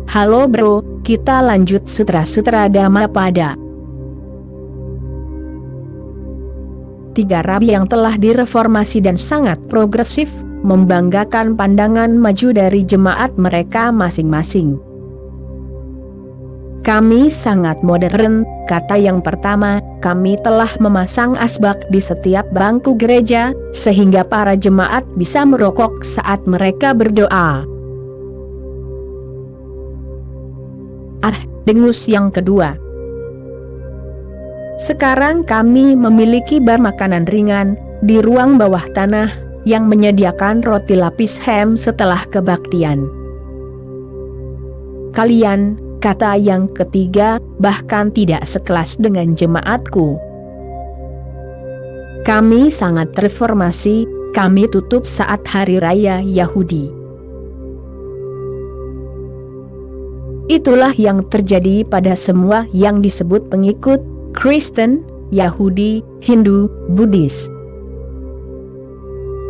Halo bro, kita lanjut sutra-sutra Dhammapada. 3 rabi yang telah direformasi dan sangat progresif, membanggakan pandangan maju dari jemaat mereka masing-masing. Kami sangat modern, kata yang pertama, kami telah memasang asbak di setiap bangku gereja, sehingga para jemaat bisa merokok saat mereka berdoa. Dengus yang kedua. Sekarang kami memiliki bar makanan ringan, di ruang bawah tanah, yang menyediakan roti lapis ham setelah kebaktian. Kalian, kata yang ketiga, bahkan tidak sekelas dengan jemaatku. Kami sangat reformasi, kami tutup saat hari raya Yahudi. Itulah yang terjadi pada semua yang disebut pengikut Kristen, Yahudi, Hindu, Buddhis.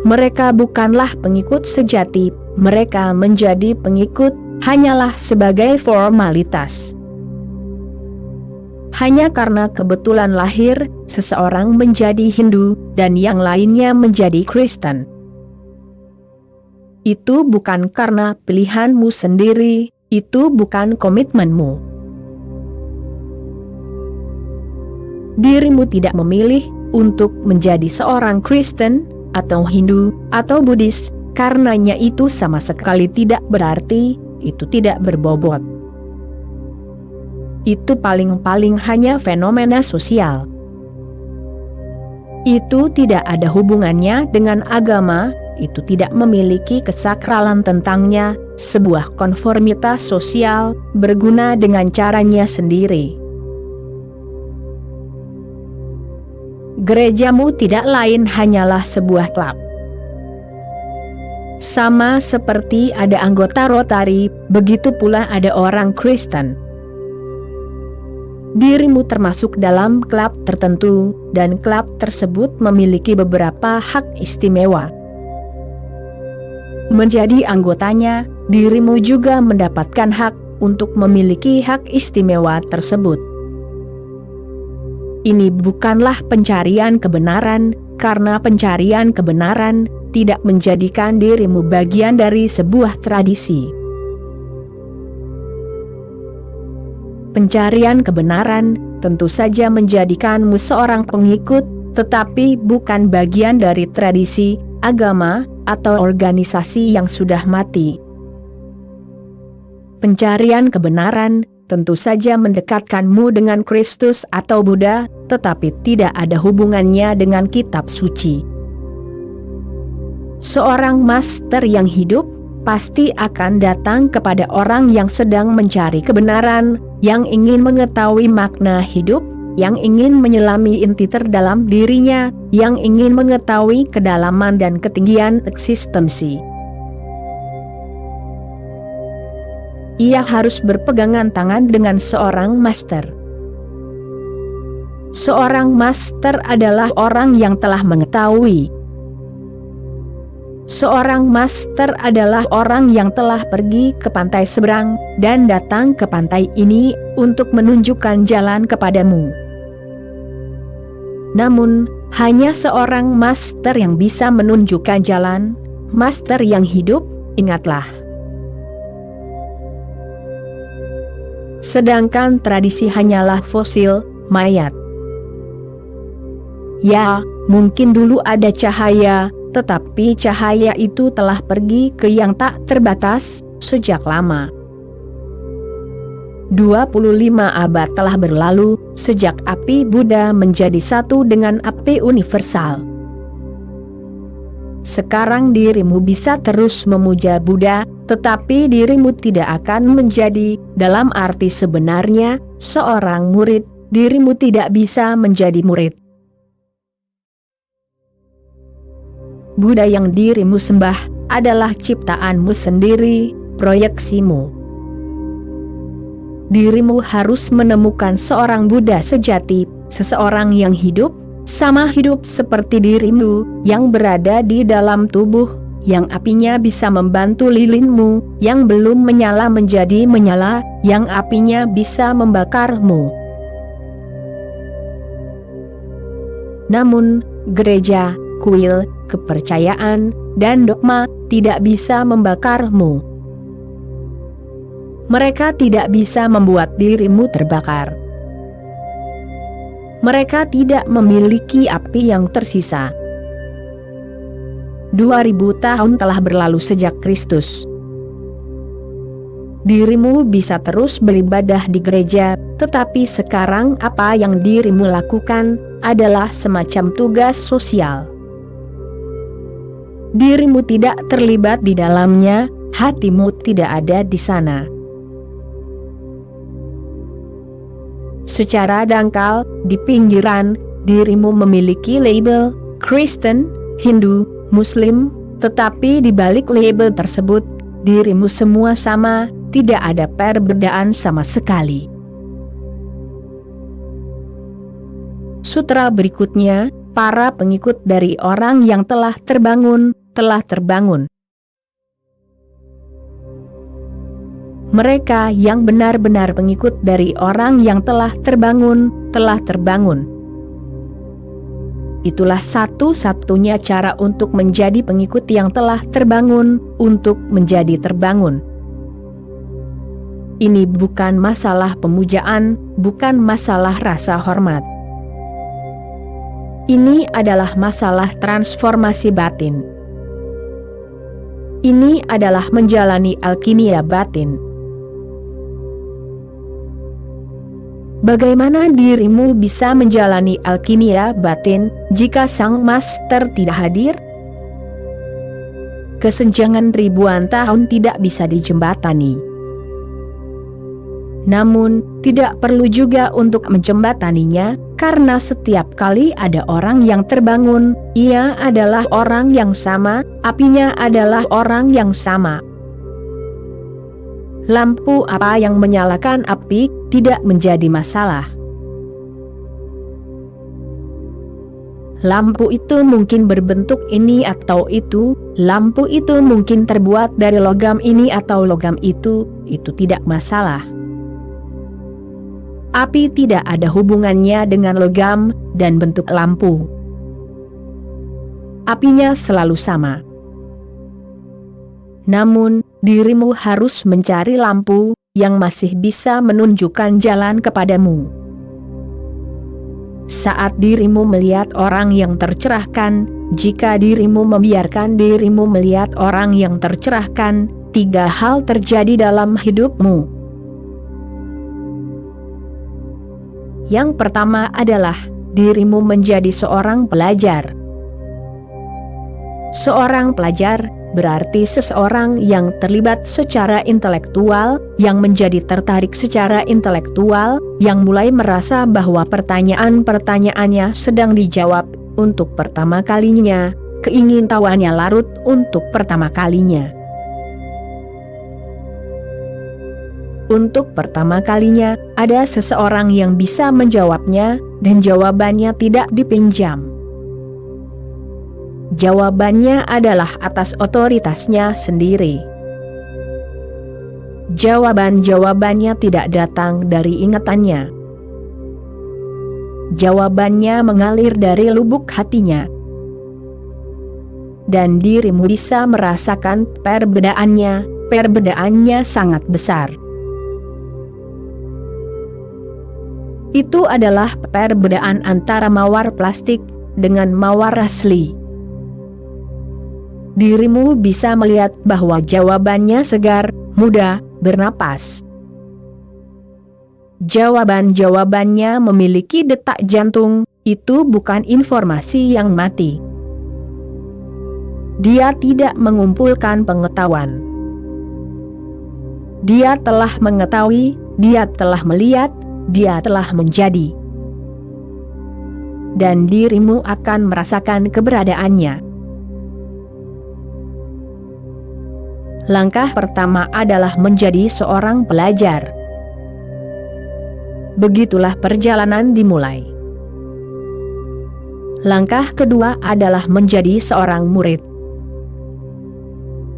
Mereka bukanlah pengikut sejati, mereka menjadi pengikut hanyalah sebagai formalitas. Hanya karena kebetulan lahir, seseorang menjadi Hindu, dan yang lainnya menjadi Kristen. Itu bukan karena pilihanmu sendiri, itu bukan komitmenmu. Dirimu tidak memilih untuk menjadi seorang Kristen, atau Hindu, atau Buddhis, karenanya itu sama sekali tidak berarti, itu tidak berbobot. Itu paling-paling hanya fenomena sosial. Itu tidak ada hubungannya dengan agama, itu tidak memiliki kesakralan tentangnya, sebuah konformitas sosial, berguna dengan caranya sendiri. Gerejamu tidak lain hanyalah sebuah klub. Sama seperti ada anggota Rotary, begitu pula ada orang Kristen. Dirimu termasuk dalam klub tertentu, dan klub tersebut memiliki beberapa hak istimewa. Menjadi anggotanya, dirimu juga mendapatkan hak untuk memiliki hak istimewa tersebut. Ini bukanlah pencarian kebenaran, karena pencarian kebenaran tidak menjadikan dirimu bagian dari sebuah tradisi. Pencarian kebenaran tentu saja menjadikanmu seorang pengikut, tetapi bukan bagian dari tradisi, agama, atau organisasi yang sudah mati. Pencarian kebenaran tentu saja mendekatkanmu dengan Kristus atau Buddha, tetapi tidak ada hubungannya dengan kitab suci. Seorang master yang hidup pasti akan datang kepada orang yang sedang mencari kebenaran, yang ingin mengetahui makna hidup, yang ingin menyelami inti terdalam dirinya, yang ingin mengetahui kedalaman dan ketinggian eksistensi. Ia harus berpegangan tangan dengan seorang master. Seorang master adalah orang yang telah mengetahui. Seorang master adalah orang yang telah pergi ke pantai seberang, dan datang ke pantai ini untuk menunjukkan jalan kepadamu. Namun, hanya seorang master yang bisa menunjukkan jalan, master yang hidup, ingatlah. Sedangkan tradisi hanyalah fosil, mayat. Ya, mungkin dulu ada cahaya, tetapi cahaya itu telah pergi ke yang tak terbatas, sejak lama. 25 abad telah berlalu, sejak api Buddha menjadi satu dengan api universal. Sekarang dirimu bisa terus memuja Buddha, tetapi dirimu tidak akan menjadi, dalam arti sebenarnya, seorang murid, dirimu tidak bisa menjadi murid. Buddha yang dirimu sembah, adalah ciptaanmu sendiri, proyeksimu. Dirimu harus menemukan seorang Buddha sejati, seseorang yang hidup, sama hidup seperti dirimu, yang berada di dalam tubuh, yang apinya bisa membantu lilinmu, yang belum menyala menjadi menyala, yang apinya bisa membakarmu. Namun, gereja, kuil, kepercayaan, dan dogma tidak bisa membakarmu. Mereka tidak bisa membuat dirimu terbakar. Mereka tidak memiliki api yang tersisa. 2000 tahun telah berlalu sejak Kristus. Dirimu bisa terus beribadah di gereja, tetapi sekarang apa yang dirimu lakukan adalah semacam tugas sosial. Dirimu tidak terlibat di dalamnya, hatimu tidak ada di sana. Secara dangkal, di pinggiran, dirimu memiliki label Kristen, Hindu, Muslim, tetapi di balik label tersebut, dirimu semua sama, tidak ada perbedaan sama sekali. Sutra berikutnya, para pengikut dari orang yang telah terbangun, telah terbangun. Mereka yang benar-benar pengikut dari orang yang telah terbangun, telah terbangun. Itulah satu-satunya cara untuk menjadi pengikut yang telah terbangun, untuk menjadi terbangun. Ini bukan masalah pemujaan, bukan masalah rasa hormat. Ini adalah masalah transformasi batin. Ini adalah menjalani alkimia batin. Bagaimana dirimu bisa menjalani alkimia batin jika sang master tidak hadir? Kesenjangan ribuan tahun tidak bisa dijembatani. Namun, tidak perlu juga untuk menjembataninya, karena setiap kali ada orang yang terbangun, ia adalah orang yang sama, apinya adalah orang yang sama. Lampu apa yang menyalakan api tidak menjadi masalah. Lampu itu mungkin berbentuk ini atau itu, lampu itu mungkin terbuat dari logam ini atau logam itu tidak masalah. Api tidak ada hubungannya dengan logam dan bentuk lampu. Apinya selalu sama. Namun, dirimu harus mencari lampu yang masih bisa menunjukkan jalan kepadamu. Saat dirimu melihat orang yang tercerahkan, jika dirimu membiarkan dirimu melihat orang yang tercerahkan, 3 hal terjadi dalam hidupmu. Yang pertama adalah, dirimu menjadi seorang pelajar. Seorang pelajar berarti seseorang yang terlibat secara intelektual, yang menjadi tertarik secara intelektual, yang mulai merasa bahwa pertanyaan-pertanyaannya sedang dijawab untuk pertama kalinya, keingintahuannya larut untuk pertama kalinya. Untuk pertama kalinya, ada seseorang yang bisa menjawabnya, dan jawabannya tidak dipinjam. Jawabannya adalah atas otoritasnya sendiri. Jawabannya tidak datang dari ingatannya. Jawabannya mengalir dari lubuk hatinya. Dan dirimu bisa merasakan perbedaannya sangat besar. Itu adalah perbedaan antara mawar plastik dengan mawar asli. Dirimu bisa melihat bahwa jawabannya segar, muda, bernapas. Jawabannya memiliki detak jantung, itu bukan informasi yang mati. Dia tidak mengumpulkan pengetahuan. Dia telah mengetahui, dia telah melihat, dia telah menjadi. Dan dirimu akan merasakan keberadaannya. Langkah pertama adalah menjadi seorang pelajar. Begitulah perjalanan dimulai. Langkah kedua adalah menjadi seorang murid.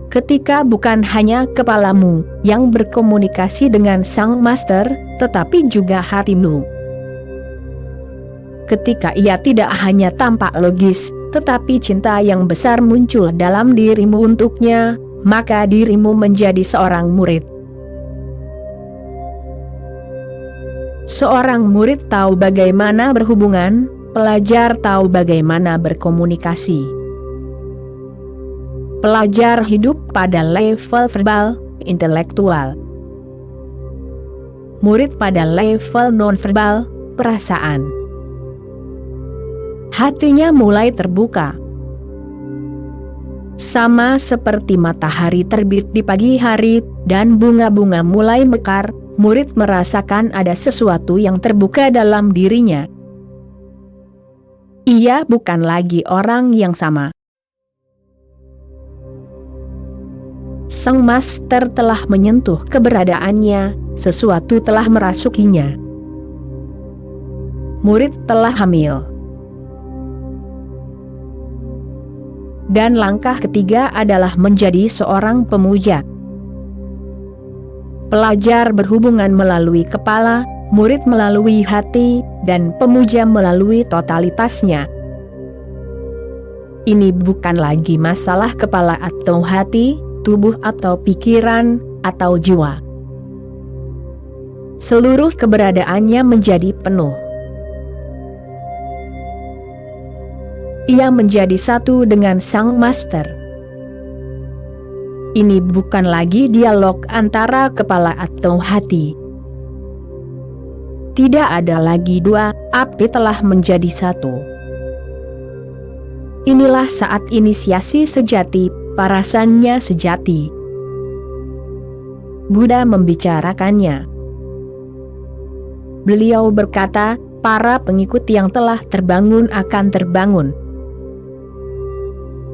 Ketika bukan hanya kepalamu yang berkomunikasi dengan sang master, tetapi juga hatimu. Ketika ia tidak hanya tampak logis, tetapi cinta yang besar muncul dalam dirimu untuknya, maka dirimu menjadi seorang murid. Seorang murid tahu bagaimana berhubungan, pelajar tahu bagaimana berkomunikasi. Pelajar hidup pada level verbal, intelektual. Murid pada level nonverbal, perasaan. Hatinya mulai terbuka. Sama seperti matahari terbit di pagi hari dan bunga-bunga mulai mekar, murid merasakan ada sesuatu yang terbuka dalam dirinya. Ia bukan lagi orang yang sama. Sang master telah menyentuh keberadaannya, sesuatu telah merasukinya. Murid telah hamil. Dan langkah ketiga adalah menjadi seorang pemuja. Pelajar berhubungan melalui kepala, murid melalui hati, dan pemuja melalui totalitasnya. Ini bukan lagi masalah kepala atau hati, tubuh atau pikiran, atau jiwa. Seluruh keberadaannya menjadi penuh. Ia menjadi satu dengan sang master. Ini bukan lagi dialog antara kepala atau hati. Tidak ada lagi dua, api telah menjadi satu. Inilah saat inisiasi sejati, parasannya sejati. Buddha membicarakannya. Beliau berkata, para pengikut yang telah terbangun akan terbangun.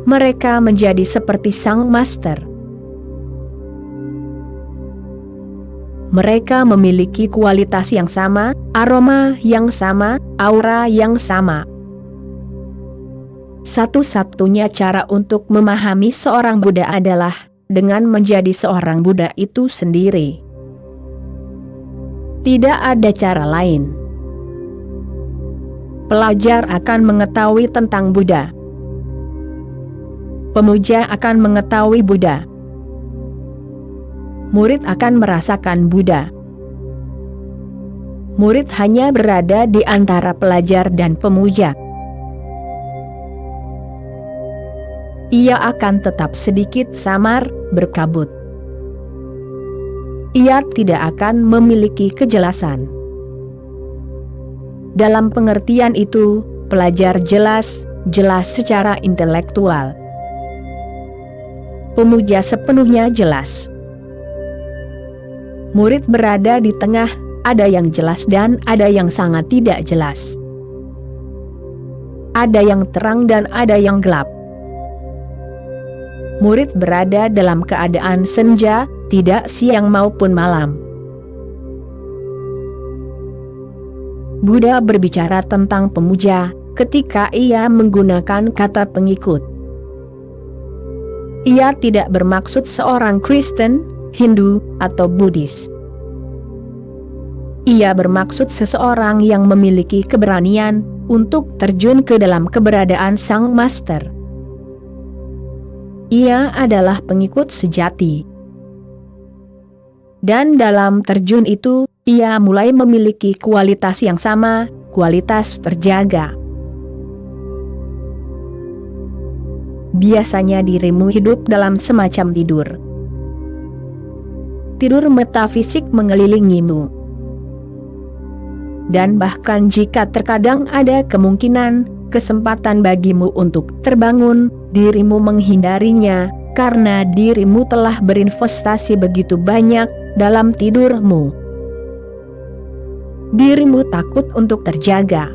Mereka menjadi seperti sang master. Mereka memiliki kualitas yang sama, aroma yang sama, aura yang sama. Satu-satunya cara untuk memahami seorang Buddha adalah dengan menjadi seorang Buddha itu sendiri. Tidak ada cara lain. Pelajar akan mengetahui tentang Buddha. Pemuja akan mengetahui Buddha. Murid akan merasakan Buddha. Murid hanya berada di antara pelajar dan pemuja. Ia akan tetap sedikit samar, berkabut. Ia tidak akan memiliki kejelasan. Dalam pengertian itu, pelajar jelas secara intelektual. Pemuja sepenuhnya jelas. Murid berada di tengah, ada yang jelas dan ada yang sangat tidak jelas. Ada yang terang dan ada yang gelap. Murid berada dalam keadaan senja, tidak siang maupun malam. Buddha berbicara tentang pemuja ketika ia menggunakan kata pengikut. Ia tidak bermaksud seorang Kristen, Hindu, atau Buddhis. Ia bermaksud seseorang yang memiliki keberanian untuk terjun ke dalam keberadaan sang master. Ia adalah pengikut sejati. Dan dalam terjun itu, ia mulai memiliki kualitas yang sama, kualitas terjaga. Biasanya dirimu hidup dalam semacam tidur. Tidur metafisik mengelilingimu. Dan bahkan jika terkadang ada kemungkinan, kesempatan bagimu untuk terbangun, dirimu menghindarinya, karena dirimu telah berinvestasi begitu banyak dalam tidurmu. Dirimu takut untuk terjaga.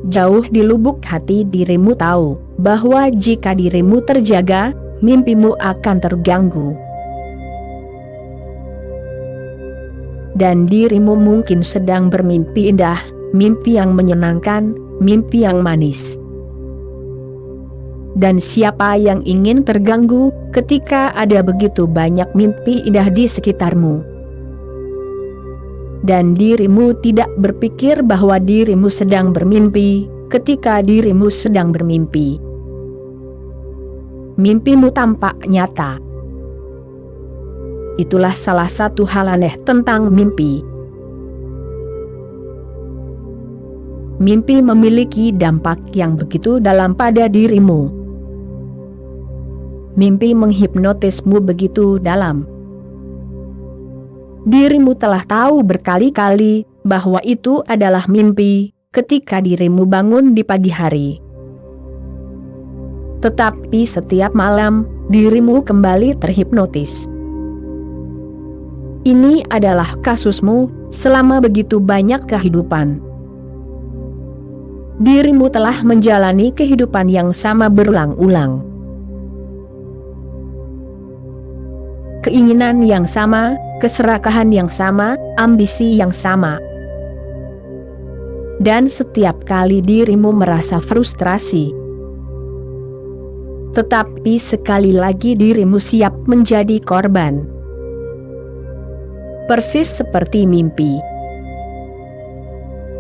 Jauh di lubuk hati dirimu tahu bahwa jika dirimu terjaga, mimpimu akan terganggu. Dan dirimu mungkin sedang bermimpi indah, mimpi yang menyenangkan, mimpi yang manis. dan siapa yang ingin terganggu ketika ada begitu banyak mimpi indah di sekitarmu? Dan dirimu tidak berpikir bahwa dirimu sedang bermimpi ketika dirimu sedang bermimpi. Mimpimu tampak nyata. Itulah salah satu hal aneh tentang mimpi. Mimpi memiliki dampak yang begitu dalam pada dirimu. Mimpi menghipnotismu begitu dalam. Dirimu telah tahu berkali-kali bahwa itu adalah mimpi ketika dirimu bangun di pagi hari. Tetapi setiap malam, dirimu kembali terhipnotis. Ini adalah kasusmu selama begitu banyak kehidupan. Dirimu telah menjalani kehidupan yang sama berulang-ulang. Keinginan yang sama, keserakahan yang sama, ambisi yang sama. Dan setiap kali dirimu merasa frustrasi. Tetapi sekali lagi dirimu siap menjadi korban. Persis seperti mimpi.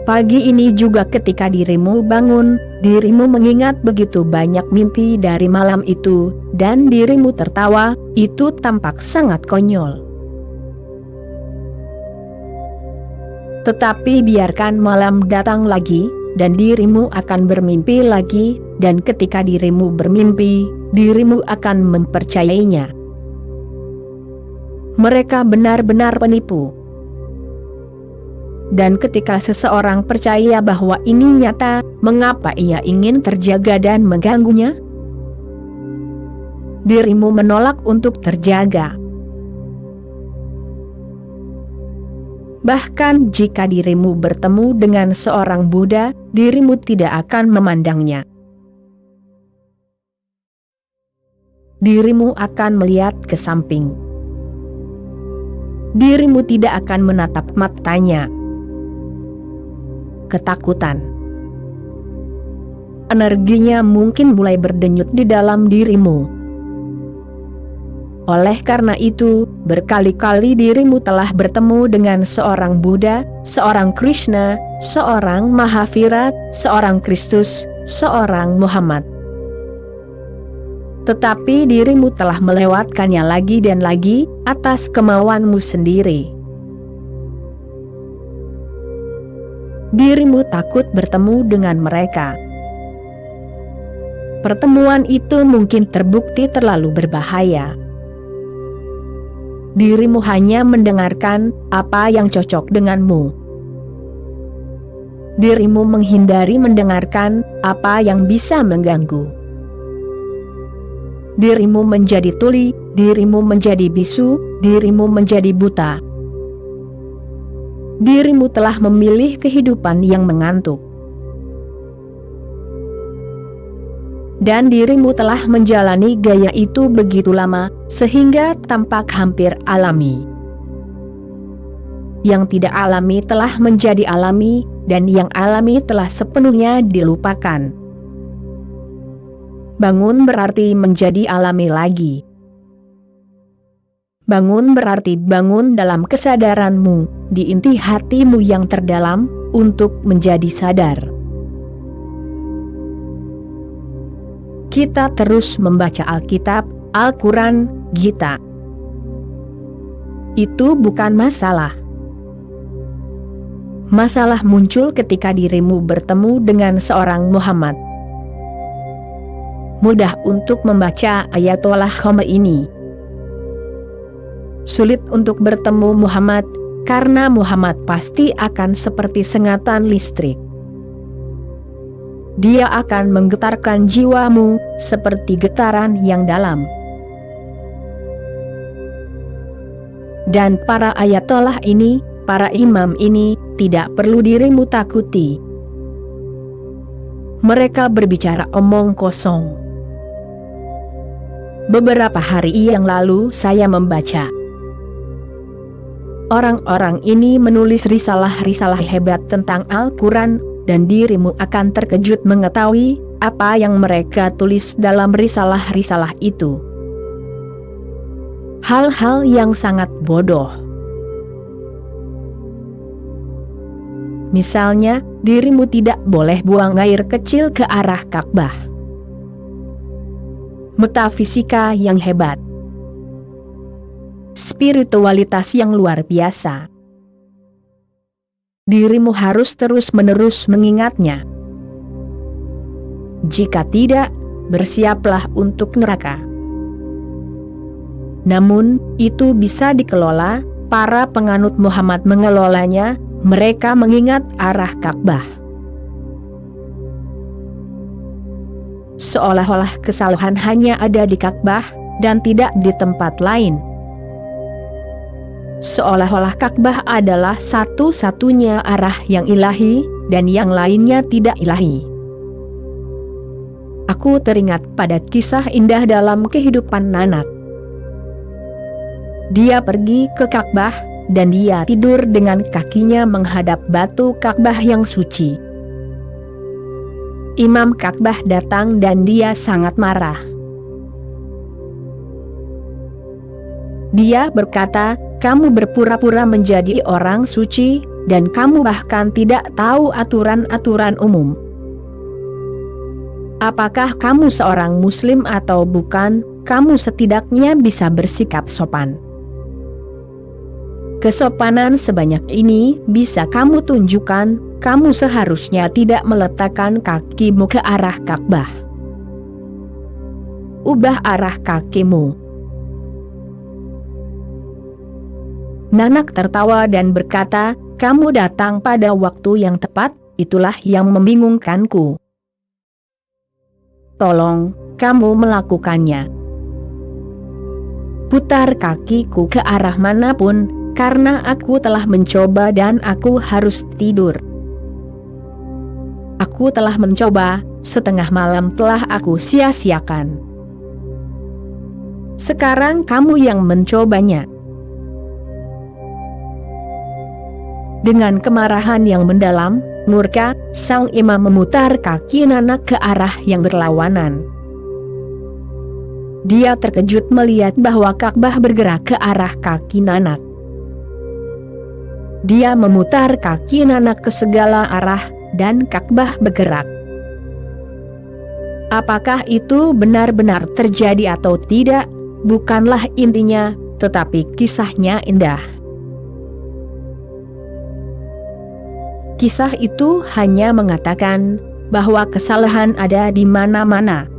Pagi ini juga ketika dirimu bangun, dirimu mengingat begitu banyak mimpi dari malam itu, dan dirimu tertawa, itu tampak sangat konyol. Tetapi biarkan malam datang lagi, dan dirimu akan bermimpi lagi, dan ketika dirimu bermimpi, dirimu akan mempercayainya. Mereka benar-benar penipu. Dan ketika seseorang percaya bahwa ini nyata, mengapa ia ingin terjaga dan mengganggunya? Dirimu menolak untuk terjaga. Bahkan jika dirimu bertemu dengan seorang Buddha, dirimu tidak akan memandangnya. Dirimu akan melihat ke samping. Dirimu tidak akan menatap matanya. Ketakutan. Energinya mungkin mulai berdenyut di dalam dirimu. Oleh karena itu, berkali-kali dirimu telah bertemu dengan seorang Buddha, seorang Krishna, seorang Mahavira, seorang Kristus, seorang Muhammad. Tetapi dirimu telah melewatkannya lagi dan lagi, atas kemauanmu sendiri. Dirimu takut bertemu dengan mereka. Pertemuan itu mungkin terbukti terlalu berbahaya. Dirimu hanya mendengarkan apa yang cocok denganmu. Dirimu menghindari mendengarkan apa yang bisa mengganggu. Dirimu menjadi tuli, dirimu menjadi bisu, dirimu menjadi buta. Dirimu telah memilih kehidupan yang mengantuk. Dan dirimu telah menjalani gaya itu begitu lama, sehingga tampak hampir alami. Yang tidak alami telah menjadi alami, dan yang alami telah sepenuhnya dilupakan. Bangun berarti menjadi alami lagi. Bangun berarti bangun dalam kesadaranmu, di inti hatimu yang terdalam, untuk menjadi sadar. Kita terus membaca Alkitab, Al-Quran, Gita. Itu bukan masalah. Masalah muncul ketika dirimu bertemu dengan seorang Muhammad. Mudah untuk membaca Ayatollah Khomeini. Sulit untuk bertemu Muhammad, karena Muhammad pasti akan seperti sengatan listrik. Dia akan menggetarkan jiwamu, seperti getaran yang dalam. Dan para ayatollah ini, para imam ini, tidak perlu dirimu takuti. Mereka berbicara omong kosong. Beberapa hari yang lalu saya membaca. Orang-orang ini menulis risalah-risalah hebat tentang Al-Quran, dan dirimu akan terkejut mengetahui apa yang mereka tulis dalam risalah-risalah itu. Hal-hal yang sangat bodoh. Misalnya, dirimu tidak boleh buang air kecil ke arah Ka'bah. Metafisika yang hebat. Spiritualitas yang luar biasa. Dirimu harus terus-menerus mengingatnya. Jika tidak, bersiaplah untuk neraka. Namun, itu bisa dikelola, para penganut Muhammad mengelolanya, mereka mengingat arah Ka'bah. Seolah-olah kesalahan hanya ada di Ka'bah, dan tidak di tempat lain. Seolah-olah Ka'bah adalah satu-satunya arah yang ilahi, dan yang lainnya tidak ilahi. Aku teringat pada kisah indah dalam kehidupan Nanak. Dia pergi ke Ka'bah, dan dia tidur dengan kakinya menghadap batu Ka'bah yang suci. Imam Ka'bah datang dan dia sangat marah. Dia berkata, "Kamu berpura-pura menjadi orang suci, dan kamu bahkan tidak tahu aturan-aturan umum. Apakah kamu seorang muslim atau bukan, kamu setidaknya bisa bersikap sopan. Kesopanan sebanyak ini bisa kamu tunjukkan, kamu seharusnya tidak meletakkan kakimu ke arah Ka'bah. Ubah arah kakimu." Nanak tertawa dan berkata, "Kamu datang pada waktu yang tepat, itulah yang membingungkanku. Tolong, kamu melakukannya. Putar kakiku ke arah manapun, karena aku telah mencoba dan aku harus tidur. Aku telah mencoba, setengah malam telah aku sia-siakan. Sekarang kamu yang mencobanya." Dengan kemarahan yang mendalam, murka, sang imam memutar kaki Nanak ke arah yang berlawanan. Dia terkejut melihat bahwa Ka'bah bergerak ke arah kaki Nanak. Dia memutar kaki Nanak ke segala arah, dan Ka'bah bergerak. Apakah itu benar-benar terjadi atau tidak, bukanlah intinya, tetapi kisahnya indah. Kisah itu hanya mengatakan bahwa kesalahan ada di mana-mana.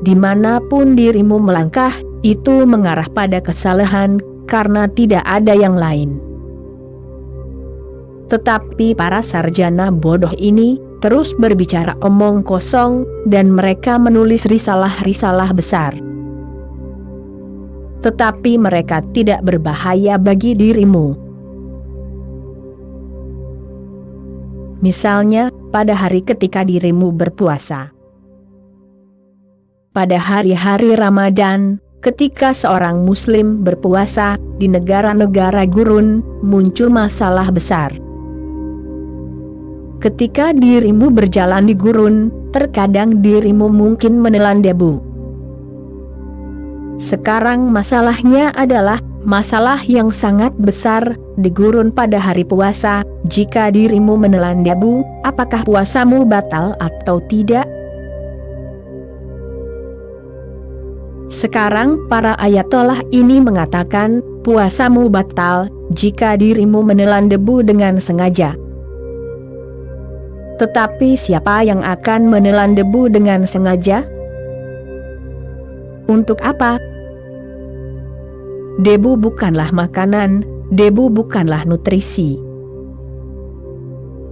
Dimanapun dirimu melangkah, itu mengarah pada kesalahan, karena tidak ada yang lain. Tetapi para sarjana bodoh ini terus berbicara omong kosong, dan mereka menulis risalah-risalah besar. Tetapi mereka tidak berbahaya bagi dirimu. Misalnya, pada hari ketika dirimu berpuasa. Pada hari-hari Ramadan, ketika seorang muslim berpuasa, di negara-negara gurun, muncul masalah besar. Ketika dirimu berjalan di gurun, terkadang dirimu mungkin menelan debu. Sekarang masalahnya adalah masalah yang sangat besar di gurun pada hari puasa. Jika dirimu menelan debu, apakah puasamu batal atau tidak? Sekarang para ayatollah ini mengatakan, puasamu batal jika dirimu menelan debu dengan sengaja. Tetapi siapa yang akan menelan debu dengan sengaja? Untuk apa? Debu bukanlah makanan, debu bukanlah nutrisi.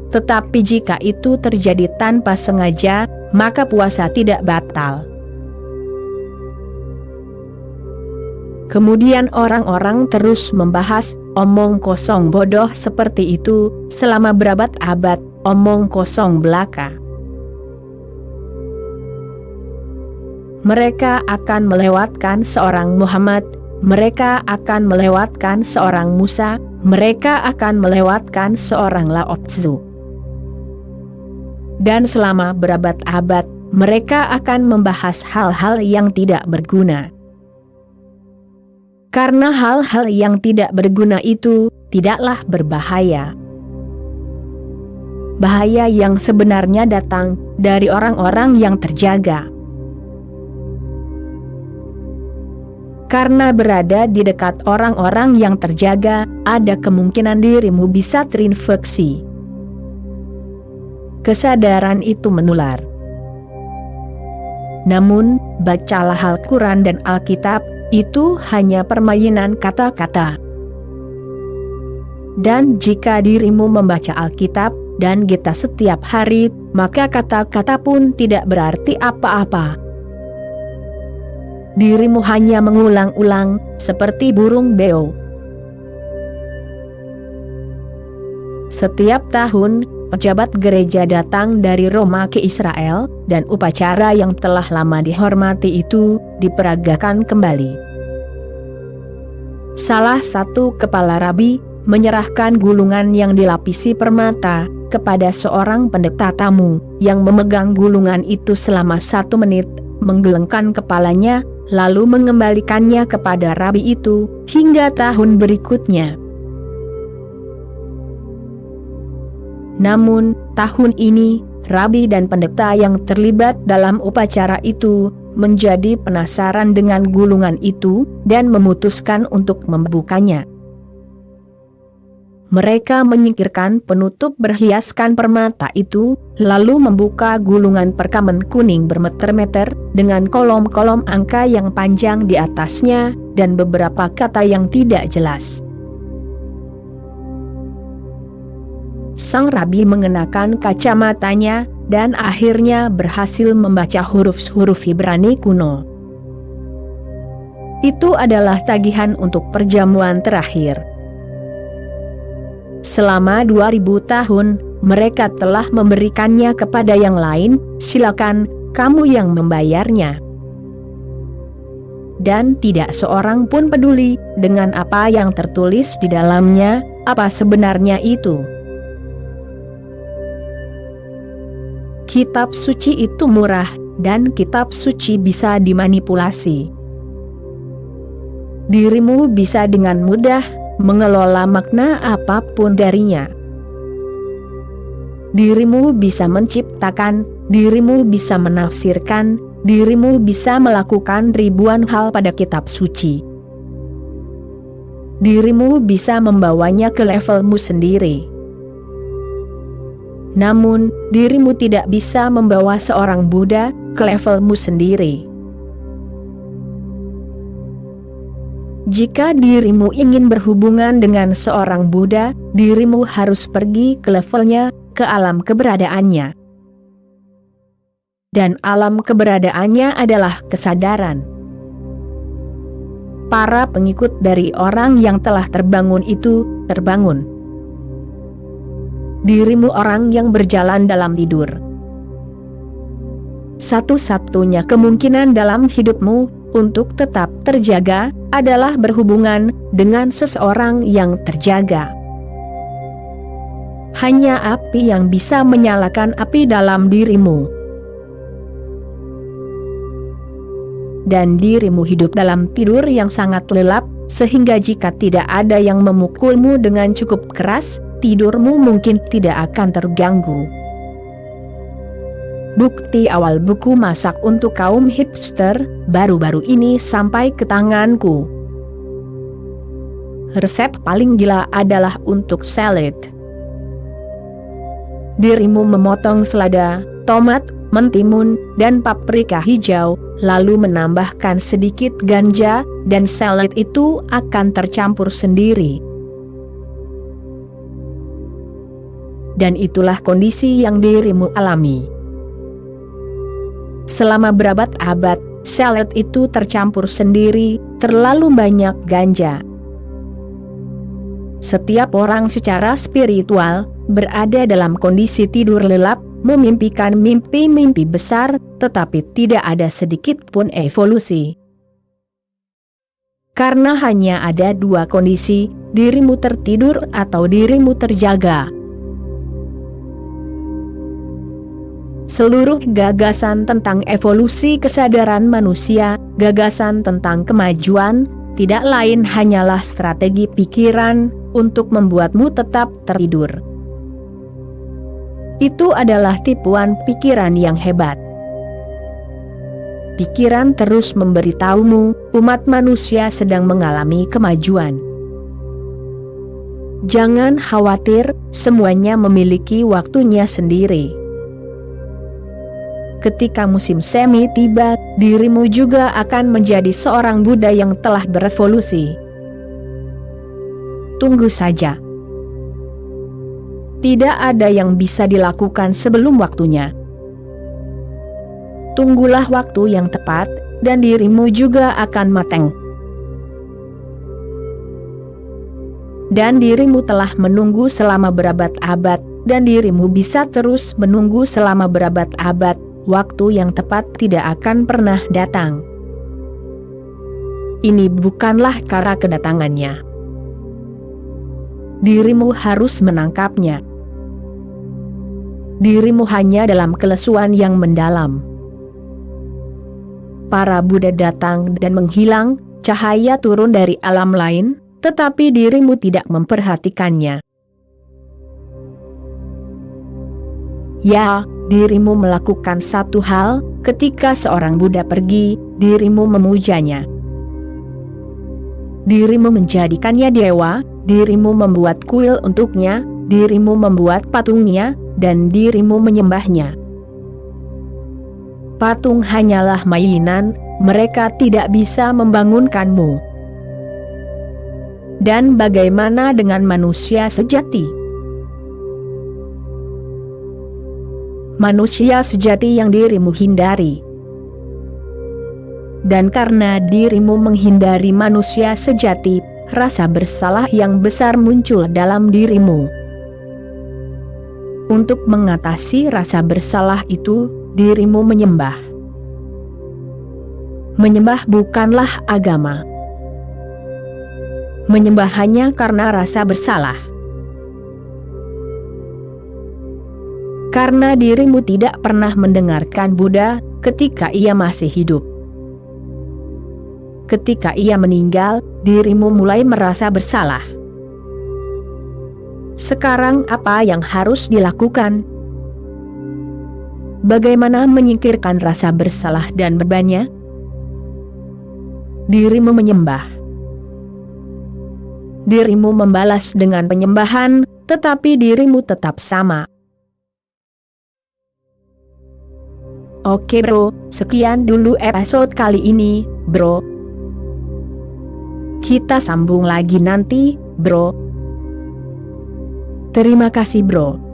Tetapi jika itu terjadi tanpa sengaja, maka puasa tidak batal. Kemudian orang-orang terus membahas omong kosong bodoh seperti itu selama berabad-abad, omong kosong belaka. Mereka akan melewatkan seorang Muhammad, mereka akan melewatkan seorang Musa, mereka akan melewatkan seorang Lao Tzu. dan selama berabad-abad, mereka akan membahas hal-hal yang tidak berguna. Karena hal-hal yang tidak berguna itu tidaklah berbahaya. Bahaya yang sebenarnya datang dari orang-orang yang terjaga. Karena berada di dekat orang-orang yang terjaga, ada kemungkinan dirimu bisa terinfeksi. Kesadaran itu menular. Namun, bacalah Al-Quran dan Alkitab, itu hanya permainan kata-kata. Dan jika dirimu membaca Alkitab dan Gita setiap hari, maka kata-kata pun tidak berarti apa-apa. Dirimu hanya mengulang-ulang, seperti burung beo. Setiap tahun, pejabat gereja datang dari Roma ke Israel, dan upacara yang telah lama dihormati itu diperagakan kembali. Salah satu kepala rabi menyerahkan gulungan yang dilapisi permata kepada seorang pendeta tamu, yang memegang gulungan itu selama 1 menit, menggelengkan kepalanya, lalu mengembalikannya kepada rabi itu, hingga tahun berikutnya. Namun, tahun ini, rabi dan pendeta yang terlibat dalam upacara itu menjadi penasaran dengan gulungan itu, dan memutuskan untuk membukanya. Mereka menyingkirkan penutup berhiaskan permata itu, lalu membuka gulungan perkamen kuning bermeter-meter, dengan kolom-kolom angka yang panjang di atasnya, dan beberapa kata yang tidak jelas. Sang rabi mengenakan kacamatanya, dan akhirnya berhasil membaca huruf-huruf Ibrani kuno. Itu adalah tagihan untuk perjamuan terakhir. Selama 2000 tahun, mereka telah memberikannya kepada yang lain, silakan, kamu yang membayarnya. Dan tidak seorang pun peduli dengan apa yang tertulis di dalamnya, apa sebenarnya itu. Kitab suci itu murah, dan kitab suci bisa dimanipulasi. Dirimu bisa dengan mudah mengelola makna apapun darinya. Dirimu bisa menciptakan, dirimu bisa menafsirkan, dirimu bisa melakukan ribuan hal pada kitab suci. Dirimu bisa membawanya ke levelmu sendiri. Namun, dirimu tidak bisa membawa seorang Buddha ke levelmu sendiri. Jika dirimu ingin berhubungan dengan seorang Buddha, dirimu harus pergi ke levelnya, ke alam keberadaannya. Dan alam keberadaannya adalah kesadaran. Para pengikut dari orang yang telah terbangun itu, terbangun. Dirimu orang yang berjalan dalam tidur. Satu-satunya kemungkinan dalam hidupmu untuk tetap terjaga adalah berhubungan dengan seseorang yang terjaga. Hanya api yang bisa menyalakan api dalam dirimu. Dan dirimu hidup dalam tidur yang sangat lelap, sehingga jika tidak ada yang memukulmu dengan cukup keras, tidurmu mungkin tidak akan terganggu. Bukti awal buku masak untuk kaum hipster baru-baru ini sampai ke tanganku. Resep paling gila adalah untuk salad. Dirimu memotong selada, tomat, mentimun, dan paprika hijau, lalu menambahkan sedikit ganja, dan salad itu akan tercampur sendiri. Dan itulah kondisi yang dirimu alami. Selama berabad-abad, salad itu tercampur sendiri, terlalu banyak ganja. Setiap orang secara spiritual berada dalam kondisi tidur lelap, memimpikan mimpi-mimpi besar, tetapi tidak ada sedikit pun evolusi. Karena hanya ada dua kondisi, dirimu tertidur atau dirimu terjaga. Seluruh gagasan tentang evolusi kesadaran manusia, gagasan tentang kemajuan, tidak lain hanyalah strategi pikiran untuk membuatmu tetap tertidur. Itu adalah tipuan pikiran yang hebat. Pikiran terus memberitahumu, umat manusia sedang mengalami kemajuan. Jangan khawatir, semuanya memiliki waktunya sendiri. Ketika musim semi tiba, dirimu juga akan menjadi seorang Buddha yang telah berevolusi. Tunggu saja. Tidak ada yang bisa dilakukan sebelum waktunya. Tunggulah waktu yang tepat, dan dirimu juga akan mateng. Dan dirimu telah menunggu selama berabad-abad, dan dirimu bisa terus menunggu selama berabad-abad. Waktu yang tepat tidak akan pernah datang. Ini bukanlah cara kedatangannya. Dirimu harus menangkapnya. Dirimu hanya dalam kelesuan yang mendalam. Para Buddha datang dan menghilang, cahaya turun dari alam lain, tetapi dirimu tidak memperhatikannya. Ya, dirimu melakukan satu hal, ketika seorang Buddha pergi, dirimu memujanya. Dirimu menjadikannya dewa, dirimu membuat kuil untuknya, dirimu membuat patungnya, dan dirimu menyembahnya. Patung hanyalah mainan, mereka tidak bisa membangunkanmu. Dan bagaimana dengan manusia sejati? Manusia sejati yang dirimu hindari. Dan karena dirimu menghindari manusia sejati, rasa bersalah yang besar muncul dalam dirimu. Untuk mengatasi rasa bersalah itu, dirimu menyembah. Menyembah bukanlah agama. Menyembah hanya karena rasa bersalah. Karena dirimu tidak pernah mendengarkan Buddha ketika ia masih hidup. Ketika ia meninggal, dirimu mulai merasa bersalah. Sekarang apa yang harus dilakukan? Bagaimana menyingkirkan rasa bersalah dan bebannya? Dirimu menyembah. Dirimu membalas dengan penyembahan, tetapi dirimu tetap sama. Oke bro, sekian dulu episode kali ini, bro. Kita sambung lagi nanti, bro. Terima kasih bro.